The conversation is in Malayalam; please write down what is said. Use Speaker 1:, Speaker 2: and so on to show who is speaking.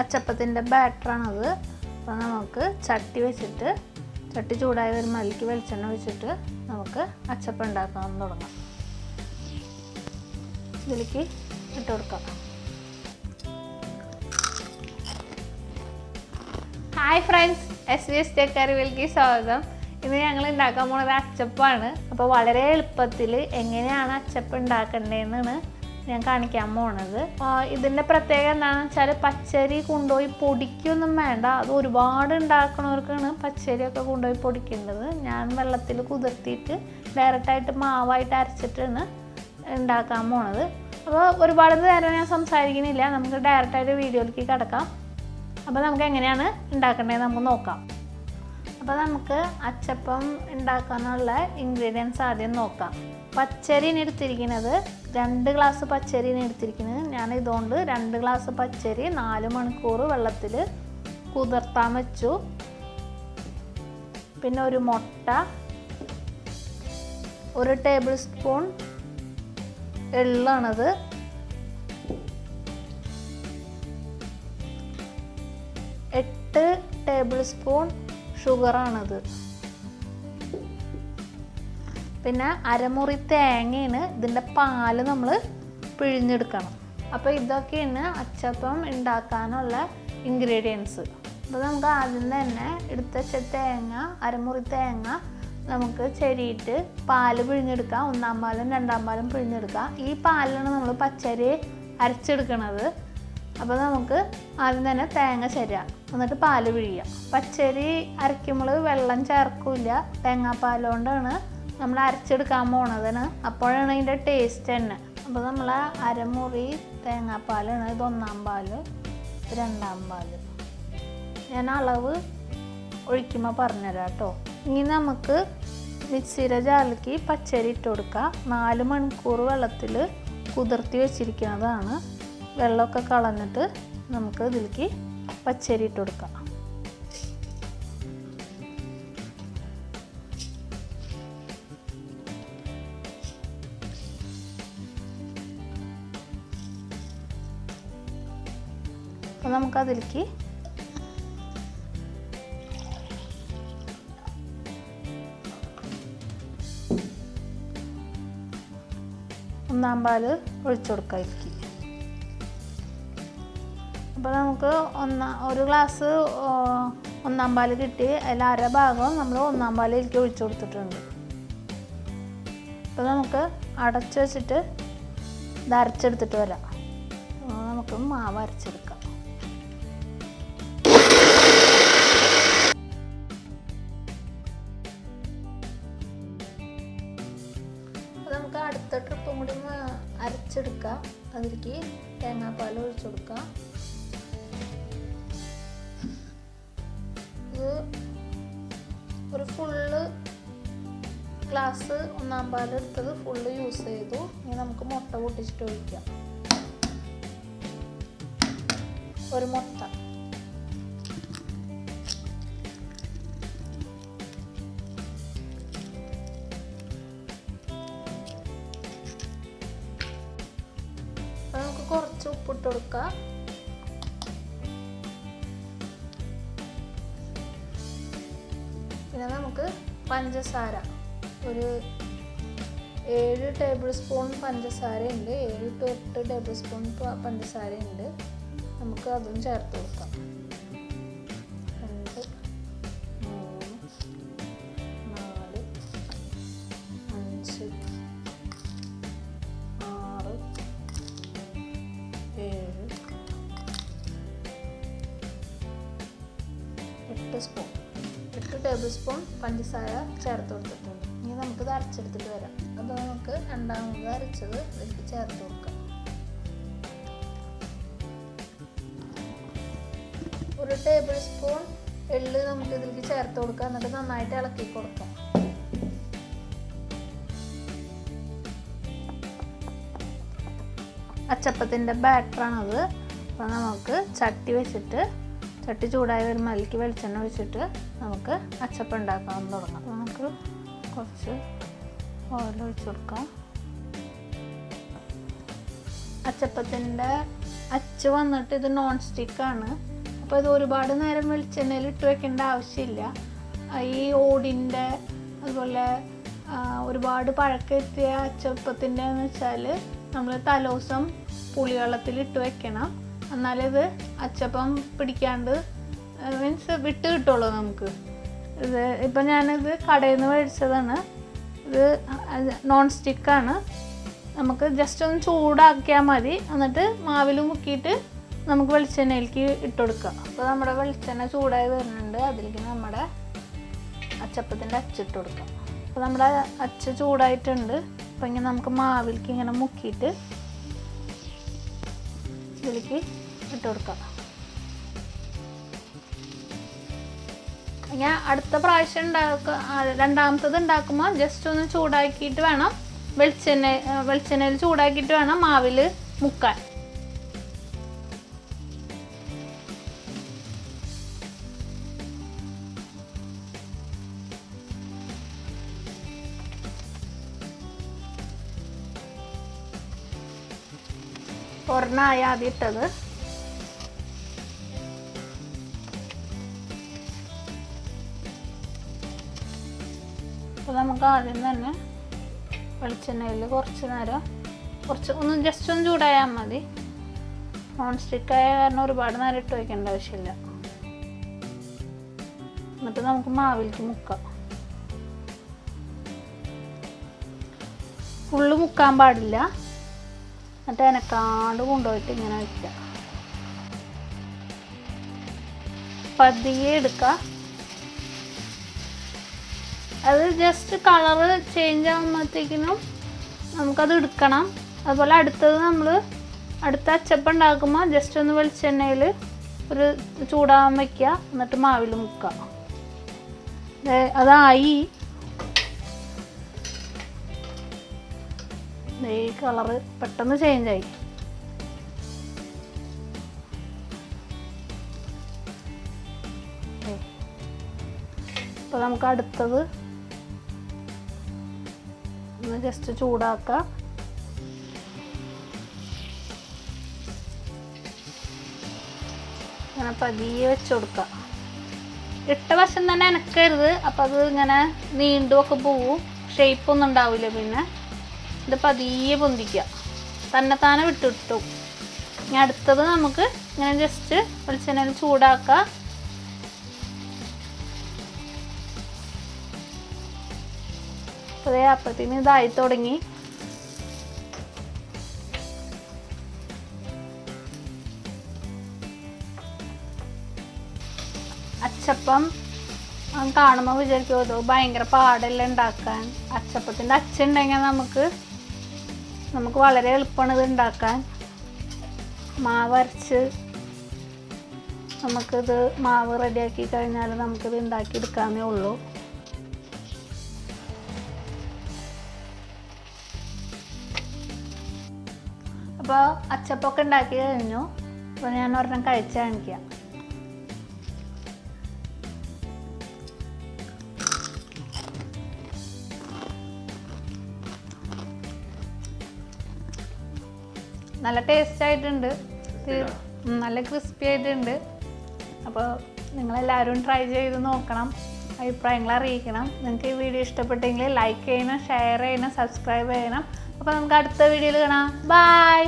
Speaker 1: അച്ചപ്പത്തിൻ്റെ ബാറ്ററാണത്. അപ്പോൾ നമുക്ക് ചട്ടി വെച്ചിട്ട് ചട്ടി ചൂടായി വരുമ്പോൾ അതിലേക്ക് വെളിച്ചെണ്ണ ഒഴിച്ചിട്ട് നമുക്ക് അച്ചപ്പം ഉണ്ടാക്കാൻ തുടങ്ങാം. ഇതിലേക്ക് ഇട്ട് കൊടുക്കാം. ഹായ് ഫ്രണ്ട്സ്, SVTCM സ്വാഗതം. ഇന്ന് ഞങ്ങൾ ഉണ്ടാക്കാൻ പോകുന്നത് അച്ചപ്പമാണ്. അപ്പോൾ വളരെ എളുപ്പത്തിൽ എങ്ങനെയാണ് അച്ചപ്പം ഉണ്ടാക്കേണ്ടതെന്നാണ് ഞാൻ കാണിക്കാൻ പോണത്. ഇതിൻ്റെ പ്രത്യേകത എന്താണെന്ന് വെച്ചാൽ പച്ചരി കൊണ്ടുപോയി പൊടിക്കൊന്നും വേണ്ട. അത് ഒരുപാട് ഉണ്ടാക്കണവർക്കാണ് പച്ചരിയൊക്കെ കൊണ്ടുപോയി പൊടിക്കേണ്ടത്. ഞാൻ വെള്ളത്തിൽ കുതിർത്തിയിട്ട് ഡയറക്റ്റായിട്ട് മാവായിട്ട് അരച്ചിട്ടാണ് ഉണ്ടാക്കാൻ പോണത്. അപ്പോൾ ഒരുപാട് നേരം ഞാൻ സംസാരിക്കുന്നില്ല, നമുക്ക് ഡയറക്റ്റായിട്ട് വീഡിയോയിലേക്ക് കിടക്കാം. അപ്പോൾ നമുക്ക് എങ്ങനെയാണ് ഉണ്ടാക്കേണ്ടത് നമുക്ക് നോക്കാം. അപ്പോൾ നമുക്ക് അച്ചപ്പം ഉണ്ടാക്കാനുള്ള ഇൻഗ്രീഡിയൻസ് ആദ്യം നോക്കാം. പച്ചരിന് എടുത്തിരിക്കുന്നത് 2 ഗ്ലാസ് പച്ചരിന് എടുത്തിരിക്കുന്നത്. ഞാൻ ഇതുകൊണ്ട് 2 ഗ്ലാസ് പച്ചരി 4 മണിക്കൂർ വെള്ളത്തിൽ കുതിർത്താൻ വെച്ചു. പിന്നെ ഒരു മുട്ട, 1 ടേബിൾ സ്പൂൺ എള്ളാണത്, 8 ടേബിൾ സ്പൂൺ ഷുഗറാണത്, പിന്നെ അരമുറി തേങ്ങയാണ്. ഇതിൻ്റെ പാല് നമ്മൾ പിഴിഞ്ഞെടുക്കണം. അപ്പോൾ ഇതൊക്കെയാണ് അച്ചപ്പം ഉണ്ടാക്കാനുള്ള ഇൻഗ്രീഡിയൻസ്. അപ്പോൾ നമുക്ക് ആദ്യം തന്നെ എടുത്ത തേങ്ങ, അരമുറി തേങ്ങ നമുക്ക് ചെരിയിട്ട് പാല് പിഴിഞ്ഞെടുക്കാം. 1-ാം പാലും 2-ാം പാലും പിഴിഞ്ഞെടുക്കാം. ഈ പാലിലാണ് നമ്മൾ പച്ചരി അരച്ചെടുക്കണത്. അപ്പോൾ നമുക്ക് ആദ്യം തന്നെ തേങ്ങ ചരിയാം, എന്നിട്ട് പാല് പിഴിയാം. പച്ചരി അരയ്ക്കുമ്പോൾ വെള്ളം ചേർക്കില്ല, തേങ്ങാപ്പാൽ കൊണ്ടാണ് നമ്മൾ അരച്ചെടുക്കാൻ പോണതിന്. അപ്പോഴാണ് അതിൻ്റെ ടേസ്റ്റ് തന്നെ. അപ്പോൾ നമ്മൾ അരമുറി തേങ്ങാപ്പാലാണ്. ഇത് 1-ാം പാല്, 2-ാം പാല്. ഞാൻ അളവ് ഒഴിക്കുമ്പോൾ പറഞ്ഞുതരാം കേട്ടോ. ഇനി നമുക്ക് മിക്സിയുടെ ജാറിലേക്ക് പച്ചരി ഇട്ട് കൊടുക്കാം. 4 മണിക്കൂർ വെള്ളത്തിൽ കുതിർത്തി വെച്ചിരിക്കുന്നതാണ്. വെള്ളമൊക്കെ കളഞ്ഞിട്ട് നമുക്ക് ഇതിലേക്ക് പച്ചരി ഇട്ട് കൊടുക്കാം. അപ്പോൾ നമുക്കതിലേക്ക് ഒന്നാം പാല് ഒഴിച്ചു കൊടുക്കാം. അപ്പോൾ നമുക്ക് 1 ഗ്ലാസ് 1-ാം പാല് കിട്ടി. അതിൽ അര ഭാഗം നമ്മൾ 1-ാം പാലിലേക്ക് ഒഴിച്ചു കൊടുത്തിട്ടുണ്ട്. അപ്പോൾ നമുക്ക് അടച്ചു വെച്ചിട്ട് ഇത് അരച്ചെടുത്തിട്ട് വരാം. നമുക്ക് മാവ് അരച്ചെടുക്കാം. അപ്പോൾ നമുക്ക് അടുത്ത ട്രിപ്പും കൂടി അരച്ചെടുക്കാം. അതിലേക്ക് തേങ്ങാപ്പാൽ ഒഴിച്ചു കൊടുക്കാം. ഒരു ഫുള്ള് ഗ്ലാസ് 1-ാം പാൽ എടുത്തത് ഫുള്ള് യൂസ് ചെയ്തു. ഇനി നമുക്ക് മുട്ട പൊട്ടിച്ചിട്ട് ഒഴിക്കാം. ഒരു മുട്ട, നമുക്ക് കുറച്ച് ഉപ്പിട്ട് കൊടുക്കാം. പിന്നെ നമുക്ക് പഞ്ചസാര, ഒരു 7 ടേബിൾ സ്പൂൺ പഞ്ചസാര ഉണ്ട്. 7 to 8 ടേബിൾ സ്പൂൺ പഞ്ചസാര ഉണ്ട്. നമുക്ക് അതും ചേർത്ത് കൊടുക്കാം. 2, 3, 4, 5, 6, 7, 8 സ്പൂൺ 8 ടേബിൾ സ്പൂൺ പഞ്ചസാര ചേർത്ത് കൊടുത്തിട്ടുണ്ട്. ഇനി നമുക്കിത് അരച്ചെടുത്തിട്ട് വരാം. അപ്പോൾ നമുക്ക് 2ാമത് അരച്ചത് ഇതിലേക്ക് ചേർത്ത് കൊടുക്കാം. 1 ടേബിൾ സ്പൂൺ എള്ള് നമുക്ക് ഇതിലേക്ക് ചേർത്ത് കൊടുക്കാം. എന്നിട്ട് നന്നായിട്ട് ഇളക്കി കൊടുക്കാം. അച്ചപ്പത്തിൻ്റെ ബാറ്ററാണത്. അപ്പോൾ നമുക്ക് ചട്ടി വെച്ചിട്ട് ചട്ടി ചൂടായി വരുമ്പോൾ അതിലേക്ക് വെളിച്ചെണ്ണ ഒഴിച്ചിട്ട് നമുക്ക് അച്ചപ്പം ഉണ്ടാക്കാൻ തുടങ്ങാം. നമുക്ക് കുറച്ച് ഓയിൽ ഒഴിച്ച് കൊടുക്കാം. അച്ചപ്പത്തിൻ്റെ അച്ച് വന്നിട്ട് ഇത് നോൺ സ്റ്റിക്കാണ്. അപ്പോൾ ഇത് ഒരുപാട് നേരം വെളിച്ചെണ്ണയിൽ ഇട്ട് വെക്കേണ്ട ആവശ്യമില്ല. ഈ ഓടിൻ്റെ അതുപോലെ ഒരുപാട് പഴക്കെത്തിയ അച്ചപ്പത്തിൻ്റെ എന്ന് വെച്ചാൽ നമ്മൾ തലേദിവസം പുളിവെള്ളത്തിൽ ഇട്ട് വെക്കണം. എന്നാലിത് അച്ചപ്പം പിടിക്കാണ്ട് മീൻസ് വിട്ട് കിട്ടുള്ളൂ നമുക്ക്. ഇത് ഇപ്പം ഞാനിത് കടയിൽ നിന്ന് മേടിച്ചതാണ്. ഇത് നോൺ സ്റ്റിക്കാണ്. നമുക്ക് ജസ്റ്റ് ഒന്ന് ചൂടാക്കിയാൽ മതി. എന്നിട്ട് മാവിൽ മുക്കിയിട്ട് നമുക്ക് വെളിച്ചെണ്ണയിലേക്ക് ഇട്ട് കൊടുക്കാം. അപ്പോൾ നമ്മുടെ വെളിച്ചെണ്ണ ചൂടായി വരുന്നുണ്ട്. അതിലേക്ക് നമ്മുടെ അച്ചപ്പത്തിൻ്റെ അച്ചിട്ട് കൊടുക്കാം. അപ്പോൾ നമ്മുടെ അച്ച് ചൂടായിട്ടുണ്ട്. അപ്പോൾ ഇങ്ങനെ നമുക്ക് മാവിലേക്ക് ഇങ്ങനെ മുക്കിയിട്ട് ഇതിലേക്ക് ഇട്ട് കൊടുക്കാം. ഞാൻ അടുത്ത പ്രാവശ്യം രണ്ടാമത്തത് ഉണ്ടാക്കുമ്പോൾ ജസ്റ്റ് ഒന്ന് ചൂടാക്കിയിട്ട് വേണം വെളിച്ചെണ്ണയിൽ ചൂടാക്കിയിട്ട് വേണം മാവിൽ മുക്കാൻ. ഒരെണ്ണമായി ആദ്യം ഇട്ടത്. അപ്പോൾ നമുക്ക് ആദ്യം തന്നെ വെളിച്ചെണ്ണയിൽ കുറച്ച് നേരം ഒന്ന് ജസ്റ്റ് ഒന്ന് ചൂടായാൽ മതി. നോൺ സ്റ്റിക്കായ കാരണം ഒരുപാട് നേരം ഇട്ട് വയ്ക്കേണ്ട ആവശ്യമില്ല. എന്നിട്ട് നമുക്ക് മാവിലേക്ക് മുക്കാം. ഫുള്ള് മുക്കാൻ പാടില്ല. എന്നിട്ട് എനക്കാണ്ട് കൊണ്ടുപോയിട്ട് ഇങ്ങനെ വയ്ക്കുക. പതിയെ എടുക്കുക. അത് ജസ്റ്റ് കളറ് ചേഞ്ച് ആകുമ്പോഴത്തേക്കിനും നമുക്കത് എടുക്കണം. അതുപോലെ അടുത്തത് അടുത്ത അച്ചപ്പം ഉണ്ടാക്കുമ്പോൾ ജസ്റ്റ് ഒന്ന് വെളിച്ചെണ്ണയിൽ ഒരു ചൂടാകാൻ വയ്ക്കുക. എന്നിട്ട് മാവിൽ മുക്കുക. അതായി. ഈ കളറ് പെട്ടെന്ന് ചേഞ്ചായി. അപ്പോൾ നമുക്ക് അടുത്തത് ഒന്ന് ജസ്റ്റ് ചൂടാക്കാം. ഇങ്ങനെ പതിയെ വെച്ച് കൊടുക്കുക. ഇട്ട വശം തന്നെ അനക്കരുത്. അപ്പം അത് ഇങ്ങനെ നീണ്ടുമൊക്കെ പോവും. ഷേപ്പൊന്നും ഉണ്ടാവില്ല. പിന്നെ ഇത് പതിയെ പൊന്തിക്കുക. തന്നെത്താനെ വിട്ടിട്ടു. ഇനി അടുത്തത് നമുക്ക് ഇങ്ങനെ ജസ്റ്റ് വെളിച്ചെണ്ണയിൽ ചൂടാക്കാം. അപ്പത്തിന് ഇതായി തുടങ്ങി. അച്ചപ്പം കാണുമ്പോൾ വിചാരിക്കുമോ ഭയങ്കര പാടെല്ലാം ഉണ്ടാക്കാൻ. അച്ചപ്പത്തിൻ്റെ അച്ചുണ്ടെങ്കിൽ നമുക്ക് വളരെ എളുപ്പമാണ് ഇത് ഉണ്ടാക്കാൻ. മാവരച്ച് നമുക്കിത് മാവ് റെഡിയാക്കി കഴിഞ്ഞാൽ നമുക്കിത് ഉണ്ടാക്കിയെടുക്കാമേ ഉള്ളൂ. അപ്പോൾ അച്ചപ്പമൊക്കെ ഉണ്ടാക്കി കഴിഞ്ഞു. അപ്പോൾ ഞാൻ ഒരെണ്ണം കഴിച്ച് കാണിക്കാം. നല്ല ടേസ്റ്റ് ആയിട്ടുണ്ട്. നല്ല ക്രിസ്പി ആയിട്ടുണ്ട്. അപ്പോൾ നിങ്ങളെല്ലാവരും ട്രൈ ചെയ്ത് നോക്കണം. അഭിപ്രായങ്ങൾ അറിയിക്കണം. നിങ്ങൾക്ക് ഈ വീഡിയോ ഇഷ്ടപ്പെട്ടെങ്കിൽ ലൈക്ക് ചെയ്യണം, ഷെയർ ചെയ്യണം, സബ്സ്ക്രൈബ് ചെയ്യണം. അപ്പോൾ നമുക്ക് അടുത്ത വീഡിയോയിൽ കാണാം. ബൈ.